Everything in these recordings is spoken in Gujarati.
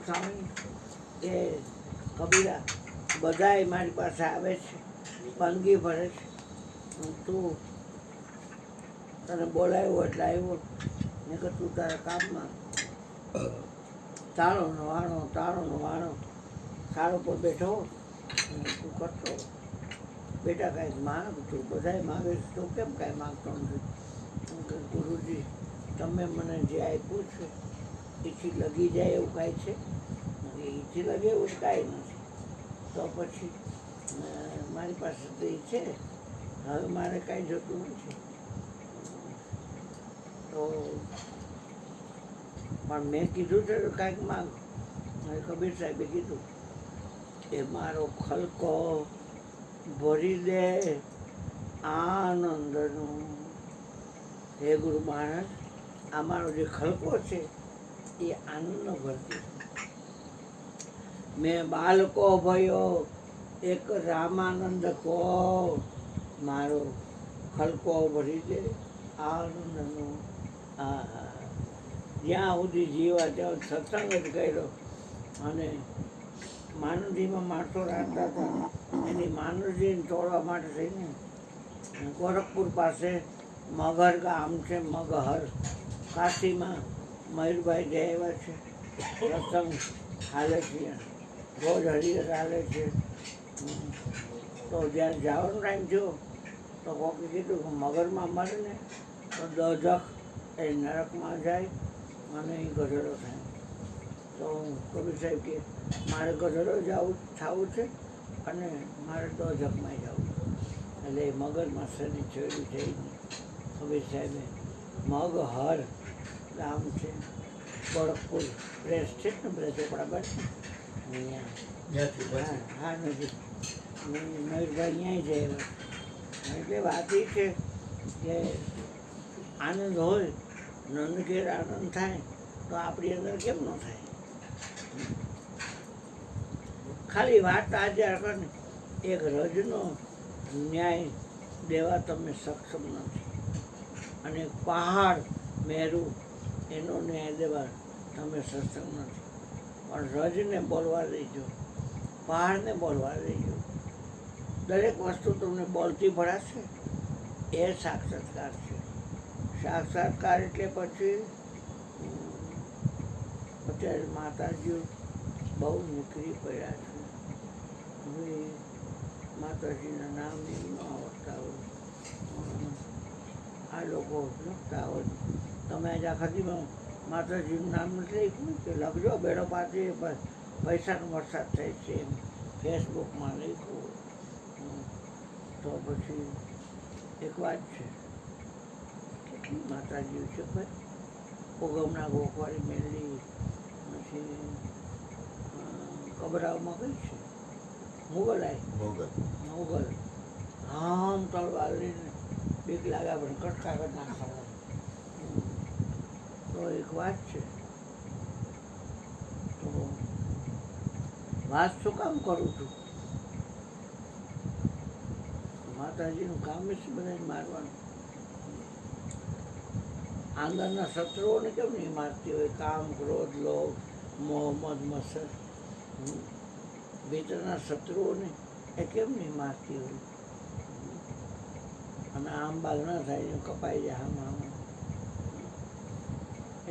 સ્વામી કે કબીરા બધાય મારી પાસે આવે છે, પંગી ભરે છે, તું તને બોલાવ્યો એટલે આવ્યો ને કે તું તારા કામમાં તાળોનો વાણો સારો પર બેઠો તું કરતો બેટા કાંઈક માગ, તું બધાય માગે છે તું કેમ કાંઈ માગતો નથી? ગુરુજી તમે મને જે આપ્યું છે એથી લગી જાય એવું કાંઈ છે? એથી લગે એવું કાંઈ નથી. તો પછી મારી પાસે તો એ છે, હવે મારે કાંઈ જોતું નથી. તો પણ મેં કીધું છે તો કાંઈક માગ. કબીર સાહેબે કીધું એ મારો ખલકો ભરી દે આનંદનું. હે ગુરુ મહારાજ, આ મારો જે ખલકો છે એ આનંદનો ભરતી. મેં બાળકો ભયો એક રામાનંદ કો, મારો ખલકો ભરી દે આનંદનું. જ્યાં સુધી જીવા ત્યાં સત્સંગ જ કર્યો અને માનવજીમાં માણસો રાખતા હતા. એની માનવજીને તોડવા માટે થઈને ગોરખપુર પાસે મગર ગામ છે, મગહર કાશીમાં મયુરભાઈ જે આવ્યા છે, સત્સંગ હાલે છે, રોજ હરિહર હાલે છે. તો જ્યારે જવાનો ટાઈમ થયો તો કોકે કીધું કે મગરમાં મરે ને તો દોજખ એ નરકમાં જાય અને એ ગધેડો થાય. તો કબીર સાહેબ કે મારે ગધેડો થવું છે અને મારે દોજખમાં જવું છે. એટલે એ મગરમાં શનિ છેડી થઈ કબીર સાહેબે મગહર ગામ છે, ગોરખપુર પ્રેસ છે ને બધા ચોપડા બસ અહીંયા હા નજીક મયુરભાઈ અહીંયા જાય. એટલે વાત એ છે કે આનંદ હોય, નંદ ઘેર આનંદ થાય તો આપણી અંદર કેમ ન થાય? ખાલી વાત આજે ને એક રજનો ન્યાય દેવા તમે સક્ષમ નથી અને પહાડ મેરું એનો ન્યાય દેવા તમે સક્ષમ નથી. પણ રજને બોલવા દેજો, પહાડને બોલવા દેજો. દરેક વસ્તુ તમને બોલતી ભરાશે એ સાક્ષાત્કાર છે. સાક્ષાત્કાર એટલે પછી અત્યારે માતાજીઓ બહુ નીકળી પડ્યા છે. હવે માતાજીના નામ એમ ન આવડતા હોય, આ લોકો લખતા હોય. તમે આજે આખાદીમાં માતાજીનું નામ નથી લખ્યું કે લખજો બેડો પાછી પૈસાનો વરસાદ થાય છે એમ ફેસબુકમાં લખ્યું. તો પછી એક વાત છે, કેટલી માતાજીઓ છે ભાઈ. ઉગમના ગોખવાળી મેળવી, પછી કબરાઓમાં કઈ છે મુગલ આમ તલવાર લઈને બીક લાગ્યા પણ કટકા કરી નાખવા. તો એક વાત છે. તો વાત શું કામ કરું છું? માતાજીનું કામ છે બધાને મારવાનું. આંગણના શત્રુઓને કેમ નહીં મારતી હોય? કામ, ક્રોધ, લોભ, મોહમ્મદ, મસર. ભીતરના શત્રુઓને એ કેમ નહીં મારતી હોય? અને આમ બાગ ના થાય કપાઈ જાય આમ.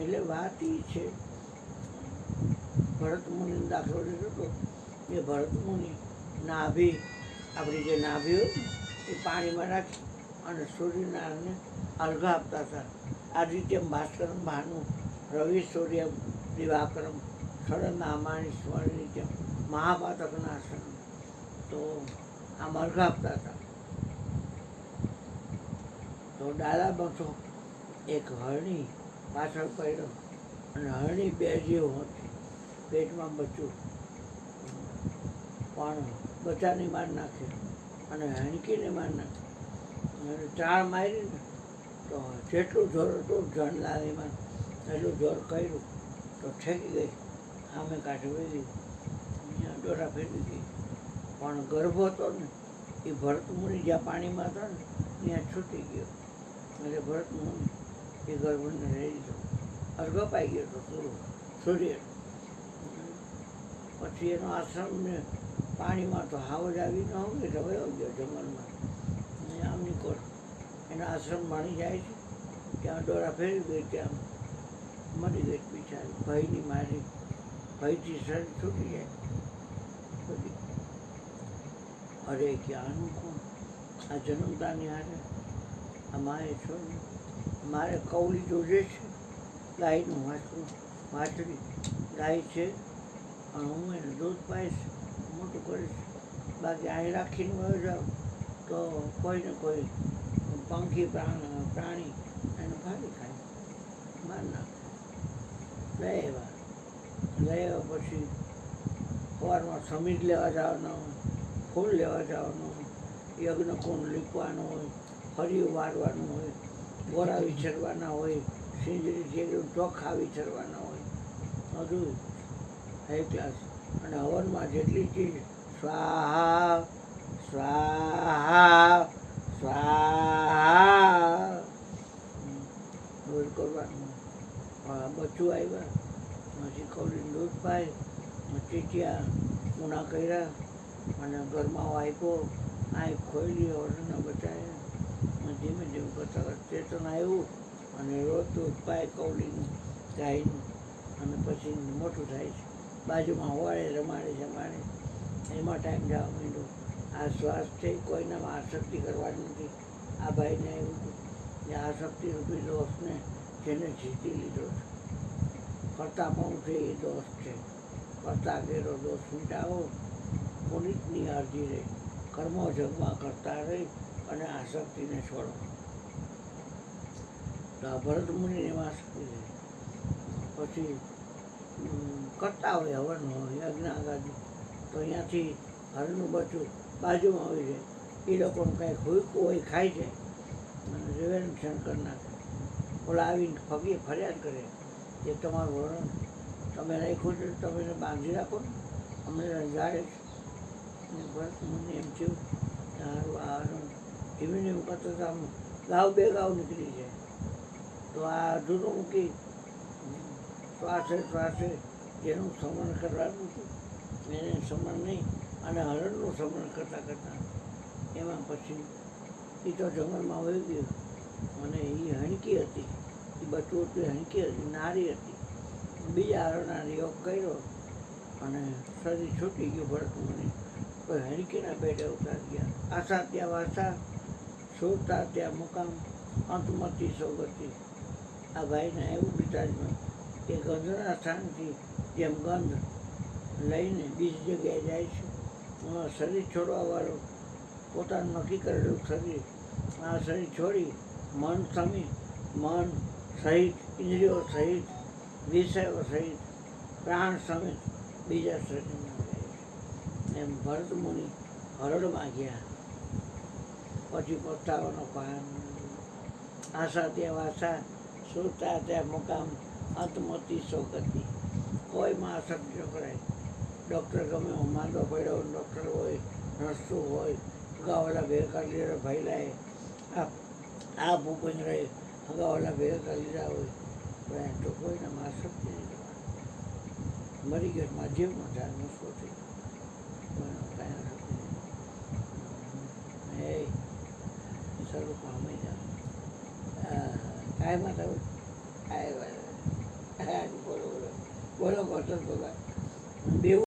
એટલે વાત એ છે. ભરત મુનિનો દાખલો લીધો હતો. એ ભરત મુનિ નાભી, આપણી જે નાભી હોય ને એ પાણીમાં રાખી અને સૂર્યનારાયણને અર્ઘ આપતા હતા. આદિત્યમ ભાસ્કરમ ભાનુ રવિ સૂર્ય દિવાકરમ ષડનામાની સ્મરણિત્યમ મહાપાતક નાશન. તો આમ અર્ઘ આપતા હતા. તો ડાલામાં તો એક હરણી પાછળ પડ્યો અને હરણી બે જીવ હતી, પેટમાં બચ્ચું, પણ બચ્ચાને માર નાખે અને હણકીને માર નાખે. અને ચાળ મારી ને તો જેટલું જોર હતું જનલાલીમાં એટલું જોર કર્યું તો ઠેકી ગઈ, સામે કાઢી વળી અહીંયા દોરા ફેરવી ગઈ. પણ ગર્ભ હતો ને એ ભરત મુનિ જ્યાં પાણીમાં હતા ને ત્યાં છૂટી ગયો. એટલે ભરત મુનિ એ ગર્ભને રહી દીધો, અર્ઘ પાઈ ગયો હતો સૂર્ય. પછી એનો આશ્રમ ને પાણીમાં તો હાવ જ આવી ન હોય એટલે વયો ગયો જંગલમાં. અને આમ નીકળ એનો આશ્રમ ભણી જાય છે, ત્યાં દોરા ફેરવી ગઈ, ત્યાં મરી ગઈ બિચારી. ભયની મારી, ભયથી શરીર છૂટી જાય બધી. અરે ક્યાંનું કોણ આ જન્મતાની હારે આ માએ છોડને મારે કૌલી જોજે છે, ગાયનું વાછડી ગાય છે, અને હું એને દૂધ પાઈશ, મોટું કરીશ. બાકી અહીં રાખીને વયો જાઉં તો કોઈ ને કોઈ પંખી પ્રાણી એને ફાડી ખાય, માર નાખે. લઈ આવ્યા પછી સવારમાં સમીજ લેવા જવાનો હોય, ફૂલ લેવા જવાનો હોય, યજ્ઞકુંડ લીપવાનો હોય, ફળિયું વારવાનું હોય, ગોરા વિછરવાના હોય, સિંજરીથી એકદમ ચોખ્ખા વિછરવાના હોય, બધું હાઈ ક્લાસ. અને હવનમાં જેટલી ચીજ સ્વાહા સ્વાહા સ્વાહા રોજ કરવાનું. બચ્ચું આવ્યા પછી કૌલીને દૂધ પાય, ચીટિયા ઉના કર્યા અને ઘરમાં આપ્યો, આંખ ખોલી ઓરડાના બચાવ્યા. ધીમે ધીમે કરતા ચેતન આવ્યું અને રોજ દૂધ પાય કૌલીનું ગાયનું, અને પછી મોટું થાય છે. બાજુમાં હોવાળે રમાડે જમાડે, એમાં ટાઈમ જવા માંડ્યો. આ શ્વાસ છે કોઈનામાં આસક્તિ કરવાની નથી. આ ભાઈને એવું હતું કે આસક્તિ રૂપી દોષને જેને જીતી લીધો છે, કરતા પણ છે એ દોષ છે. કરતા કેરો દોષ મિટાવો, પુનિતની અરજી રહે, કર્મો જગમાં કરતા રહી અને આસક્તિને છોડો. તો આ ભરત મુનિની આસક્તિ રહે. પછી કરતા હોય હવન હોય યજ્ઞ આગાદી, તો અહીંયાથી હરનું બચ્ચું બાજુમાં આવી જાય. એ લોકોને કંઈક હુંકું હોય ખાઈ જાય અને રેવેન્શન કરી નાખે. ઓલા આવીને ફરિયાદ કરે કે તમારું વરણ તમે રાખ્યું છે, તમે એને બાંધી રાખો ને, અમને રંજાડે છે. અને ભરત મુનિ એમ થયું સારું આ હરણ ધીમે ધીમે કરતા આમ ગાવ બે ગાવ નીકળી જાય. તો આ અધૂરું મૂકી શ્વાસે જેનું સ્મરણ કરવાનું હતું એને સ્મરણ નહીં, અને હરણનું સ્મરણ કરતાં કરતાં એમાં પછી એ તો જંગલમાં વહી ગયું. અને એ હણકી હતી, એ બચ્ચું હતું, હણકી હતી, નારી હતી. બીજા હરણાને યોગ કર્યો અને શરીર છૂટી ગયું ભરત મુનિ. કોઈ હણકીના પેટે ઉતારી ગયા. આશા ત્યાં વાસા, સુરતા ત્યાં મુકામ, અંતમતી સોગતિ. આ ભાઈને એવું બિચારીમાં કે ગંધના સ્થાનથી જેમ ગંધ લઈને બીજી જગ્યાએ જાય છે, એમાં શરીર છોડવાવાળો પોતાનું નક્કી કરેલું શરીર, આ શરીર છોડી મન સમી, મન સહિત, ઇન્દ્રિયો સહિત, વિષયો સહિત, પ્રાણ સમિત બીજા શરીરમાં જાય છે. એમ ભરત મુનિ હરણમાં ગયા. પછી પસ્તાવાનો પાન. આશા ત્યાં વાસા, સુરતા ત્યાં મુકામ, અંતમતી સોગતિ. કોઈમાં આસક્તિ ન કરાય. ડૉક્ટર ગમે હું માંદો પડ્યો, ડૉક્ટર હોય, નર્સું હોય, અગાવાલા ભેગા લીધા ભાઈલાએ, આ ભૂપેન રહે અગાવાલા ભેગા લીધા હોય, પણ તો કોઈનામાં આસક્તિ નહીં કરવાની. મરી ગયો માધ્યમમાં થાય નશો થઈ ગયો, કાંઈ આસક્તિ નહીં. એ સ્વરૂપમાં અમે જાઓ કાંઈમાં થયું કાંઈ બોલો બોલો બોલો કરતો ભગવાન. બેવું